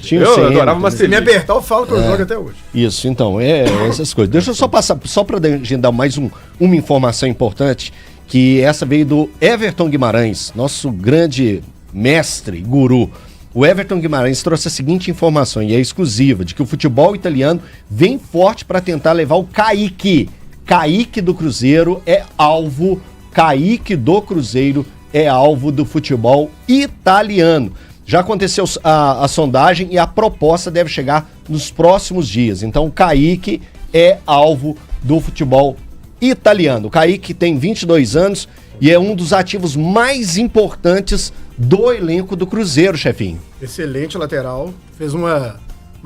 Tinha o eu CM, adorava uma Se me apertar, eu falo que eu jogo até hoje. Isso, então, essas coisas. Deixa eu só passar, só para dar mais uma informação importante, que essa veio do Everton Guimarães, nosso grande mestre, guru. O Everton Guimarães trouxe a seguinte informação, e é exclusiva, de que o futebol italiano vem forte para tentar levar o Kaique. Kaique do Cruzeiro é alvo, Kaique do Cruzeiro é alvo do futebol italiano. Já aconteceu a sondagem e a proposta deve chegar nos próximos dias. Então o Kaique é alvo do futebol italiano. O Kaique tem 22 anos e é um dos ativos mais importantes do elenco do Cruzeiro, chefinho. Excelente lateral, fez uma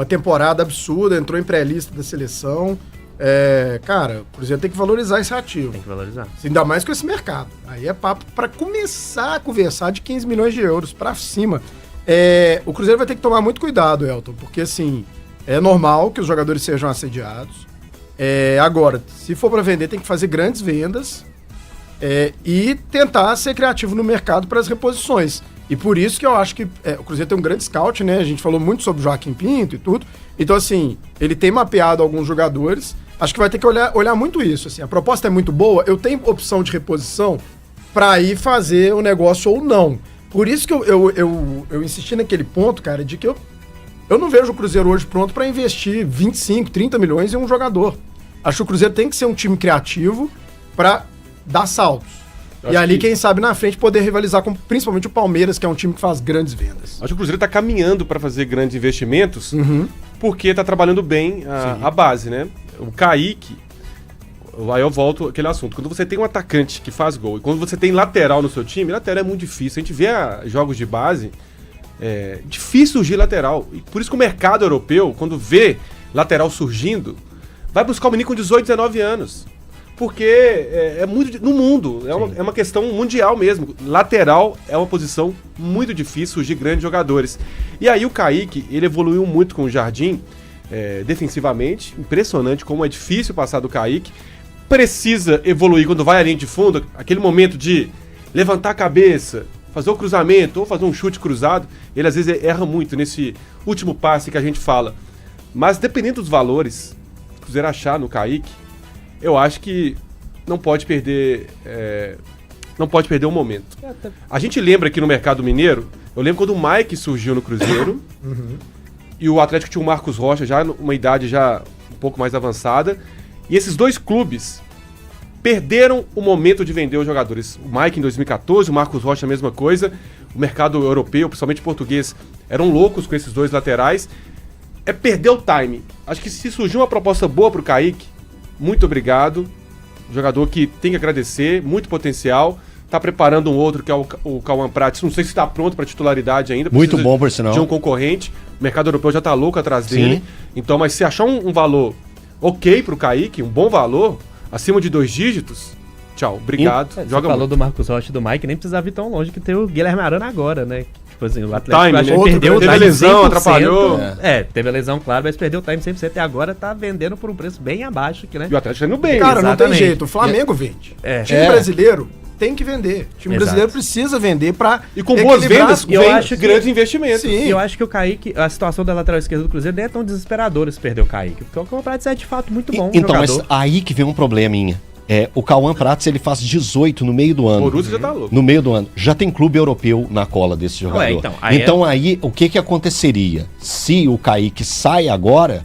temporada absurda, entrou em pré-lista da seleção. Cara, o Cruzeiro tem que valorizar esse ativo. Tem que valorizar. Ainda mais com esse mercado. Aí é papo para começar a conversar de 15 milhões de euros para cima. O Cruzeiro vai ter que tomar muito cuidado, Elton, porque assim, é normal que os jogadores sejam assediados. Agora, se for para vender, tem que fazer grandes vendas e tentar ser criativo no mercado para as reposições. E por isso que eu acho que o Cruzeiro tem um grande scout, né? A gente falou muito sobre o Joaquim Pinto e tudo. Então, assim, ele tem mapeado alguns jogadores. Acho que vai ter que olhar muito isso. Assim, a proposta é muito boa, eu tenho opção de reposição para ir fazer o negócio ou não. Por isso que eu insisti naquele ponto, cara, de que eu não vejo o Cruzeiro hoje pronto para investir 25, 30 milhões em um jogador. Acho que o Cruzeiro tem que ser um time criativo para dar saltos. E ali, quem sabe, na frente, poder rivalizar com principalmente o Palmeiras, que é um time que faz grandes vendas. Acho que o Cruzeiro está caminhando para fazer grandes investimentos, porque está trabalhando bem a base, né? O Kaique, aí eu volto àquele assunto. Quando você tem um atacante que faz gol e quando você tem lateral no seu time, lateral é muito difícil. A gente vê jogos de base, difícil surgir lateral. E por isso que o mercado europeu, quando vê lateral surgindo, vai buscar o menino com 18, 19 anos. Porque é muito no mundo, é uma questão mundial mesmo. Lateral é uma posição muito difícil surgir grandes jogadores. E aí o Kaique, ele evoluiu muito com o Jardim, defensivamente, impressionante como é difícil passar do Kaique. Precisa evoluir quando vai à linha de fundo, aquele momento de levantar a cabeça, fazer o cruzamento ou fazer um chute cruzado, ele às vezes erra muito nesse último passe que a gente fala. Mas dependendo dos valores que o Cruzeiro achar no Kaique, eu acho que não pode perder o momento. A gente lembra aqui no mercado mineiro, eu lembro quando o Mike surgiu no Cruzeiro, e o Atlético tinha o Marcos Rocha, já numa idade já um pouco mais avançada, e esses dois clubes perderam o momento de vender os jogadores. O Mike em 2014, o Marcos Rocha a mesma coisa, o mercado europeu, principalmente português, eram loucos com esses dois laterais. Perder o time. Acho que se surgiu uma proposta boa pro Kaique, muito obrigado, jogador que tem que agradecer, muito potencial, tá preparando um outro que é o Cauã Prates, não sei se está pronto para titularidade ainda. Muito bom, por sinal. De um concorrente, o mercado europeu já tá louco atrás dele, então, mas se achar um valor ok pro Kaique, um bom valor, acima de 2 dígitos, tchau, obrigado, Você falou muito. do Marcos Rocha e do Mike, nem precisava ir tão longe que tem o Guilherme Arana agora, né? Tipo assim, o Atlético Time, perdeu o teve time lesão, 100%, atrapalhou. Teve a lesão, claro, mas perdeu o time 100% e agora tá vendendo por um preço bem abaixo aqui, né? E o Atlético tá indo bem. Cara, não tem exatamente. jeito. O Flamengo vende. Time brasileiro tem que vender. O time brasileiro precisa vender pra E com boas equilibrar vendas, as- eu acho que- grandes investimentos. Sim. E eu acho que o Kaique, a situação da lateral esquerda do Cruzeiro nem é tão desesperadora se perder o Kaique, porque o Cauã Prates é de fato muito bom Então, jogador. mas aí que vem um probleminha. O Cauã Prates, ele faz 18 no meio do ano. O Borussia já tá louco. No meio do ano. Já tem clube europeu na cola desse jogador. então, Aí o que aconteceria? Se o Kaique sai agora,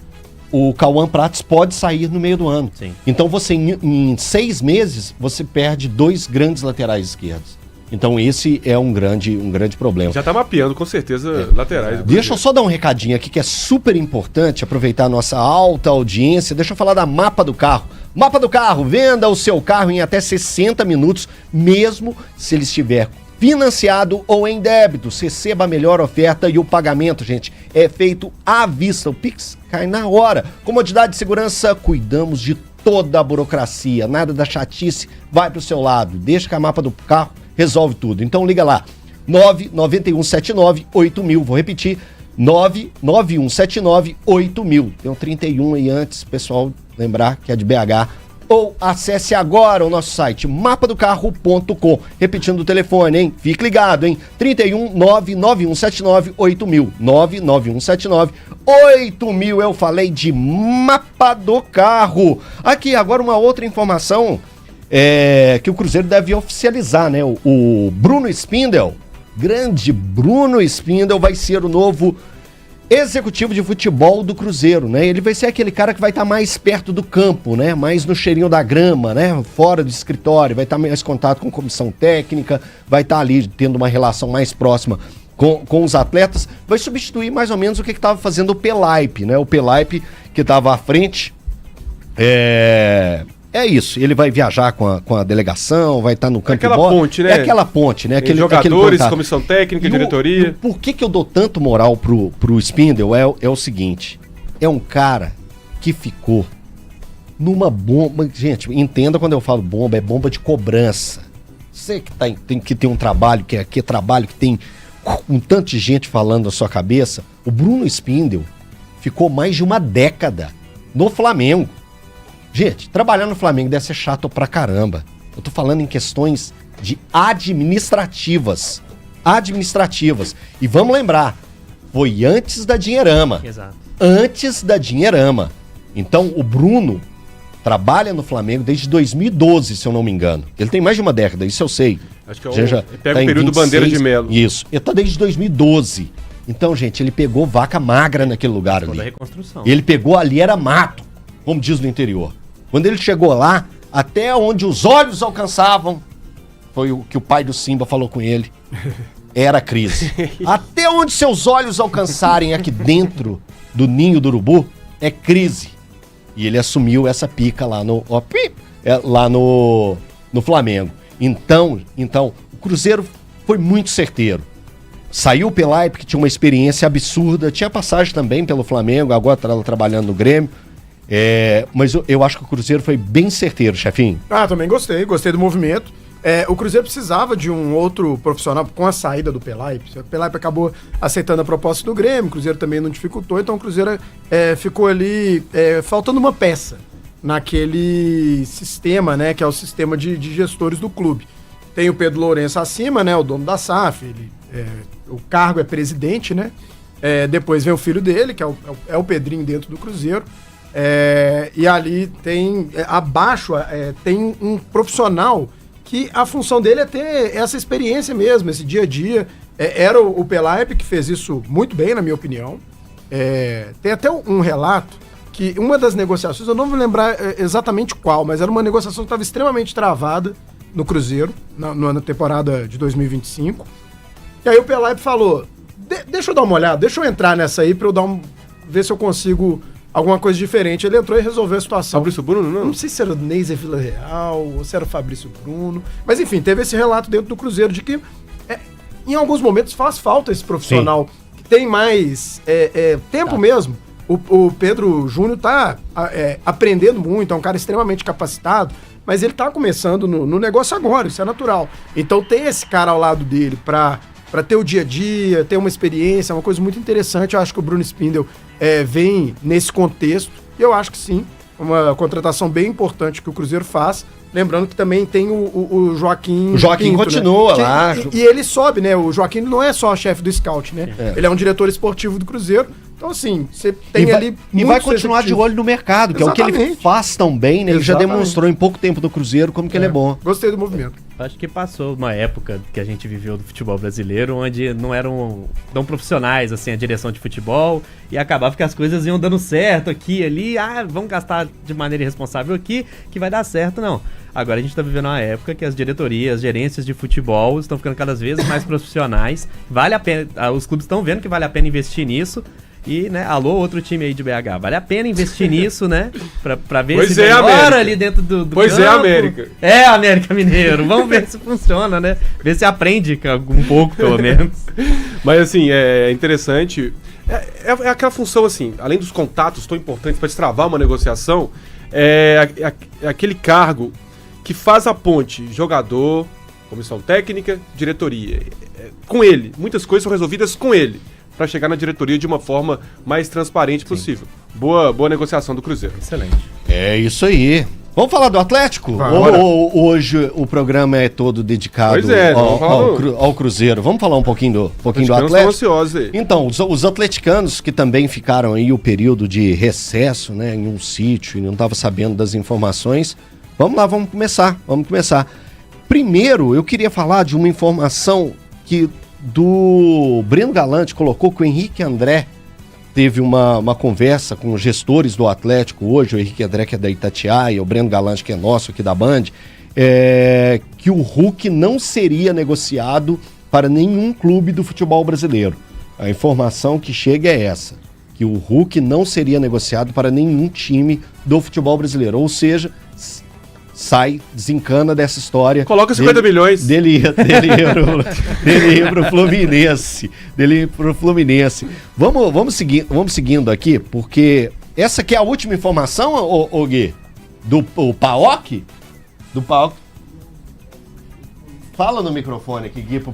o Cauã Prates pode sair no meio do ano. Sim. Então você, em 6 meses, você perde 2 grandes laterais esquerdos. Então esse é um grande problema. Já tá mapeando, com certeza, laterais. Deixa eu só dar um recadinho aqui que é super importante, aproveitar a nossa alta audiência. Deixa eu falar da Mapa do Carro. Mapa do Carro, venda o seu carro em até 60 minutos, mesmo se ele estiver financiado ou em débito. Receba a melhor oferta e o pagamento, gente, é feito à vista. O Pix cai na hora. Comodidade e segurança, cuidamos de toda a burocracia. Nada da chatice, vai pro seu lado. Deixa que a Mapa do Carro resolve tudo. Então liga lá, 99179-8000. Vou repetir, 99179-8000. Tem um 31 aí antes, pessoal lembrar que é de BH, ou acesse agora o nosso site mapadocarro.com. Repetindo o telefone, hein? Fique ligado, hein? 31 99179 8000. 99179 8000. Eu falei de Mapa do Carro. Aqui, agora uma outra informação que o Cruzeiro deve oficializar, né? O Bruno Spindel, grande Bruno Spindel, vai ser o novo executivo de futebol do Cruzeiro, né? Ele vai ser aquele cara que vai estar mais perto do campo, né? Mais no cheirinho da grama, né? Fora do escritório, vai estar mais em contato com comissão técnica, vai estar ali tendo uma relação mais próxima com os atletas, vai substituir mais ou menos o que estava fazendo o Pelaipe, né? O Pelaipe que estava à frente, é isso, ele vai viajar com a delegação, vai estar no campo de bola. Ponte, né? É aquela ponte, né? Aquele jogadores, comissão técnica, diretoria. Por que eu dou tanto moral pro Spindel é o seguinte, é um cara que ficou numa bomba, gente, entenda quando eu falo bomba, é bomba de cobrança. Você que tem que ter um trabalho, que é trabalho que tem um tanto de gente falando na sua cabeça, o Bruno Spindel ficou mais de uma década no Flamengo. Gente, trabalhar no Flamengo deve ser chato pra caramba. Eu tô falando em questões de administrativas. E vamos lembrar, foi antes da Dinheirama. Exato. Antes da Dinheirama. Então, o Bruno trabalha no Flamengo desde 2012, se eu não me engano. Ele tem mais de uma década, isso eu sei. Acho que ele pega o período 26, Bandeira de Melo. Isso. Ele tá desde 2012. Então, gente, ele pegou vaca magra naquele lugar ali. Toda a reconstrução. Ele pegou ali, era mato, como diz no interior. Quando ele chegou lá, até onde os olhos alcançavam, foi o que o pai do Simba falou com ele, era crise. Até onde seus olhos alcançarem aqui dentro do ninho do urubu, é crise. E ele assumiu essa pica lá no Flamengo. Então, o Cruzeiro foi muito certeiro. Saiu o Pelaipe, que tinha uma experiência absurda, tinha passagem também pelo Flamengo, agora tá trabalhando no Grêmio. Mas eu acho que o Cruzeiro foi bem certeiro, chefinho. Também gostei do movimento. O Cruzeiro precisava de um outro profissional com a saída do Pelaipe. O Pelaipe acabou aceitando a proposta do Grêmio, o Cruzeiro também não dificultou, então o Cruzeiro ficou ali faltando uma peça naquele sistema, né, que é o sistema de gestores do clube. Tem o Pedro Lourenço acima, né, o dono da SAF, o cargo é presidente, né? Depois vem o filho dele, que é o Pedrinho dentro do Cruzeiro. E ali tem, abaixo, tem um profissional que a função dele é ter essa experiência mesmo, esse dia a dia. Era o Pelaipe que fez isso muito bem, na minha opinião. Tem até um relato que uma das negociações, eu não vou lembrar exatamente qual, mas era uma negociação que estava extremamente travada no Cruzeiro, na temporada de 2025. E aí o Pelaipe falou, deixa eu dar uma olhada, deixa eu entrar nessa aí pra eu ver se eu consigo alguma coisa diferente. Ele entrou e resolveu a situação. Fabrício Bruno, não? Não sei se era o Neiser Villarreal ou se era o Fabrício Bruno. Mas enfim, teve esse relato dentro do Cruzeiro de que em alguns momentos faz falta esse profissional que tem mais tempo mesmo. O Pedro Júnior tá aprendendo muito, é um cara extremamente capacitado, mas ele tá começando no negócio agora, isso é natural. Então tem esse cara ao lado dele pra ter o dia a dia, ter uma experiência, é uma coisa muito interessante. Eu acho que o Bruno Spindel vem nesse contexto, e eu acho que sim, uma contratação bem importante que o Cruzeiro faz. Lembrando que também tem o Joaquim. O Joaquim Pinto, continua, né? Lá. E ele sobe, né? O Joaquim não é só chefe do scout, né? Ele é um diretor esportivo do Cruzeiro. Então, assim, você tem ali. E vai continuar de olho no mercado, que exatamente. É o que ele faz tão bem, né? Ele já demonstrou em pouco tempo no Cruzeiro como que ele é bom. Gostei do movimento. Acho que passou uma época que a gente viveu do futebol brasileiro, onde não eram tão profissionais, assim, a direção de futebol, e acabava que as coisas iam dando certo aqui, ali, vamos gastar de maneira irresponsável aqui, que vai dar certo, não. Agora a gente tá vivendo uma época que as diretorias, as gerências de futebol estão ficando cada vez mais profissionais, vale a pena, os clubes estão vendo que vale a pena investir nisso. E, né, alô, outro time aí de BH. Vale a pena investir nisso, né? Pra ver pois se melhora ali dentro do pois campo. América. América Mineiro. Vamos ver se funciona, né? Ver se aprende um pouco, pelo menos. Mas, assim, é interessante. É aquela função, assim, além dos contatos tão importantes para destravar uma negociação, é aquele cargo que faz a ponte jogador, comissão técnica, diretoria. Com ele. Muitas coisas são resolvidas com ele, para chegar na diretoria de uma forma mais transparente possível. Boa negociação do Cruzeiro. Excelente. É isso aí. Vamos falar do Atlético? Ou hoje o programa é todo dedicado ao Cruzeiro? Vamos falar um pouquinho do Atlético? Ansiosos aí. Então, os atleticanos que também ficaram aí o período de recesso, né, em um sítio e não estavam sabendo das informações, vamos lá, vamos começar. Primeiro, eu queria falar de uma informação que do Breno Galante colocou que o Henrique André teve uma conversa com os gestores do Atlético hoje, o Henrique André, que é da Itatiaia, o Breno Galante, que é nosso aqui da Band, que o Hulk não seria negociado para nenhum clube do futebol brasileiro. A informação que chega é essa, que o Hulk não seria negociado para nenhum time do futebol brasileiro, ou seja, desencana dessa história. Coloca 50 milhões. Dele ir pro Fluminense. Vamos seguindo aqui, porque essa aqui é a última informação, ô Gui, do PAOK? Do PAOK. Fala no microfone aqui, Gui, pro